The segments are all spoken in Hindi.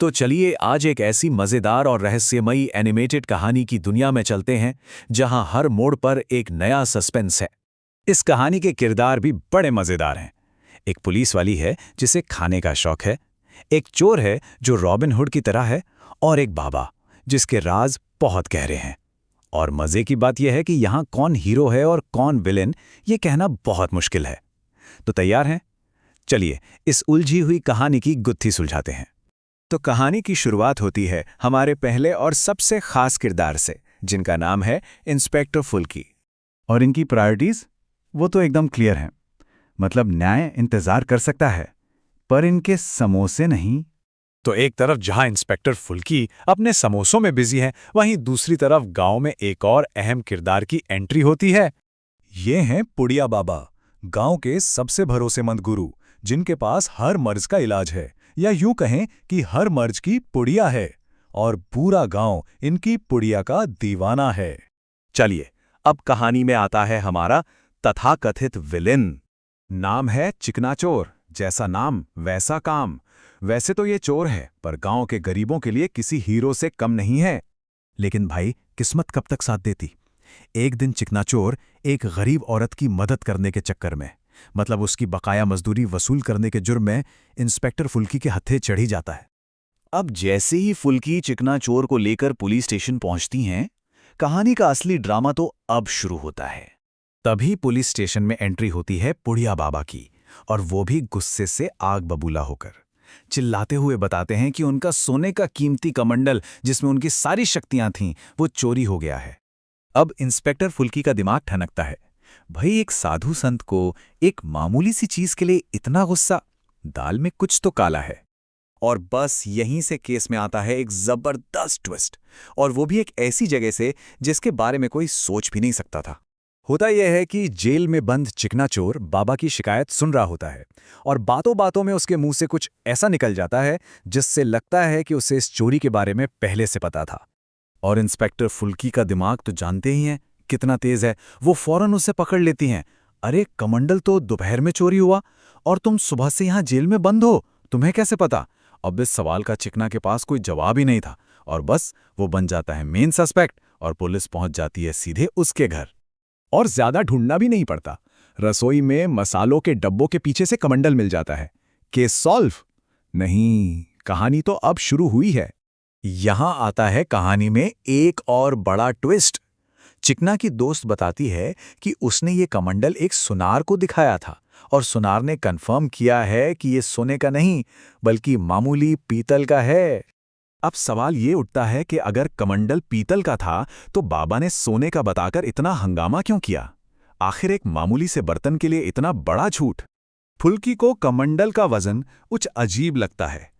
तो चलिए आज एक ऐसी मजेदार और रहस्यमयी एनिमेटेड कहानी की दुनिया में चलते हैं जहां हर मोड़ पर एक नया सस्पेंस है। इस कहानी के किरदार भी बड़े मजेदार हैं। एक पुलिस वाली है जिसे खाने का शौक है, एक चोर है जो रॉबिन हुड की तरह है, और एक बाबा जिसके राज बहुत गहरे हैं। और मजे की बात यह है कि यहाँ कौन हीरो है और कौन विलेन, ये कहना बहुत मुश्किल है। तो तैयार हैं? चलिए इस उलझी हुई कहानी की गुत्थी सुलझाते हैं। तो कहानी की शुरुआत होती है हमारे पहले और सबसे खास किरदार से, जिनका नाम है इंस्पेक्टर फुल्की। और इनकी प्रायोरिटीज वो तो एकदम क्लियर हैं। मतलब न्याय इंतजार कर सकता है, पर इनके समोसे नहीं। तो एक तरफ जहां इंस्पेक्टर फुल्की अपने समोसों में बिजी है, वहीं दूसरी तरफ गांव में एक और अहम किरदार की एंट्री होती है। ये हैं पुड़िया बाबा, गांव के सबसे भरोसेमंद गुरु, जिनके पास हर मर्ज का इलाज है, या यूं कहें कि हर मर्ज की पुड़िया है। और पूरा गांव इनकी पुड़िया का दीवाना है। चलिए अब कहानी में आता है हमारा तथाकथित विलेन। नाम है चिकनाचोर। जैसा नाम वैसा काम। वैसे तो ये चोर है, पर गांव के गरीबों के लिए किसी हीरो से कम नहीं है। लेकिन भाई, किस्मत कब तक साथ देती। एक दिन चिकनाचोर एक गरीब औरत की मदद करने के चक्कर में, मतलब उसकी बकाया मजदूरी वसूल करने के जुर्म में, इंस्पेक्टर फुल्की के हत्थे चढ़ी जाता है। अब जैसे ही फुल्की चिकनाचोर को लेकर पुलिस स्टेशन पहुंचती हैं, कहानी का असली ड्रामा तो अब शुरू होता है। तभी पुलिस स्टेशन में एंट्री होती है पुड़िया बाबा की, और वो भी गुस्से से आग बबूला होकर चिल्लाते हुए बताते हैं कि उनका सोने का कीमती कमंडल, जिसमें उनकी सारी शक्तियां थीं, वो चोरी हो गया है। अब इंस्पेक्टर फुल्की का दिमाग ठनकता है। भाई, एक साधु संत को एक मामूली सी चीज के लिए इतना गुस्सा, दाल में कुछ तो काला है। और बस यहीं से केस में आता है एक जबरदस्त ट्विस्ट, और वो भी एक ऐसी जगह से जिसके बारे में कोई सोच भी नहीं सकता था। होता यह है कि जेल में बंद चिकनाचोर बाबा की शिकायत सुन रहा होता है, और बातों बातों में उसके मुंह से कुछ ऐसा निकल जाता है जिससे लगता है कि उसे इस चोरी के बारे में पहले से पता था। और इंस्पेक्टर फुल्की का दिमाग तो जानते ही हैं कितना तेज है। वो फौरन उसे पकड़ लेती हैं। अरे, कमंडल तो दोपहर में चोरी हुआ, और तुम सुबह से यहां जेल में बंद हो, तुम्हें कैसे पता? अब इस सवाल का चिकना के पास कोई जवाब ही नहीं था, और बस वो बन जाता है मेन सस्पेक्ट, और पुलिस पहुंच जाती है सीधे उसके घर। और ज्यादा ढूंढना भी नहीं पड़ता। रसोई में मसालों के डब्बों के पीछे से कमंडल मिल जाता है। Case solve? नहीं, कहानी तो अब शुरू हुई है। यहां आता है कहानी में एक और बड़ा ट्विस्ट। चिकना की दोस्त बताती है कि उसने ये कमंडल एक सुनार को दिखाया था, और सुनार ने कंफर्म किया है कि ये सोने का नहीं बल्कि मामूली पीतल का है। अब सवाल ये उठता है कि अगर कमंडल पीतल का था तो बाबा ने सोने का बताकर इतना हंगामा क्यों किया? आखिर एक मामूली से बर्तन के लिए इतना बड़ा झूठ? फुल्की को कमंडल का वजन कुछ अजीब लगता है।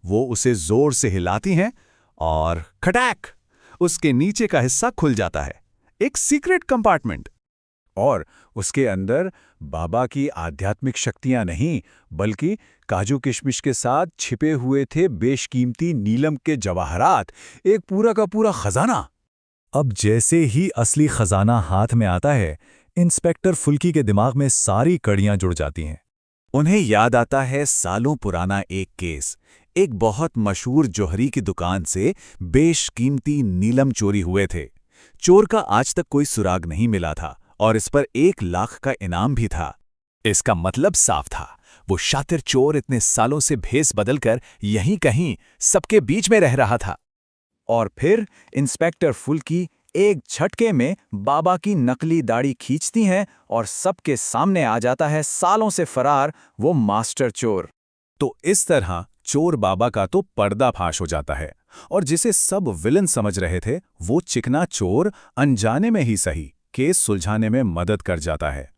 वो उसे जोर से हिलाती हैं और खटैक, उसके नीचे का हिस्सा खुल जाता है, एक सीक्रेट कंपार्टमेंट। और उसके अंदर बाबा की आध्यात्मिक शक्तियां नहीं, बल्कि काजू किशमिश के साथ छिपे हुए थे बेशकीमती नीलम के जवाहरात, एक पूरा का पूरा खजाना। अब जैसे ही असली खजाना हाथ में आता है, इंस्पेक्टर फुल्की के दिमाग में सारी कड़ियां जुड़ जाती हैं। उन्हें याद आता है सालों पुराना एक केस। एक बहुत मशहूर जौहरी की दुकान से बेशकीमती नीलम चोरी हुए थे। चोर का आज तक कोई सुराग नहीं मिला था, और इस पर 1 लाख का इनाम भी था। इसका मतलब साफ था, वो शातिर चोर इतने सालों से भेस बदलकर यहीं कहीं सबके बीच में रह रहा था। और फिर इंस्पेक्टर फुल्की एक झटके में बाबा की नकली दाढ़ी खींचती हैं, और सबके सामने आ जाता है सालों से फरार वो मास्टर चोर। तो इस तरह चोर बाबा का तो पर्दाफाश हो जाता है, और जिसे सब विलन समझ रहे थे, वो चिकना चोर अनजाने में ही सही केस सुलझाने में मदद कर जाता है।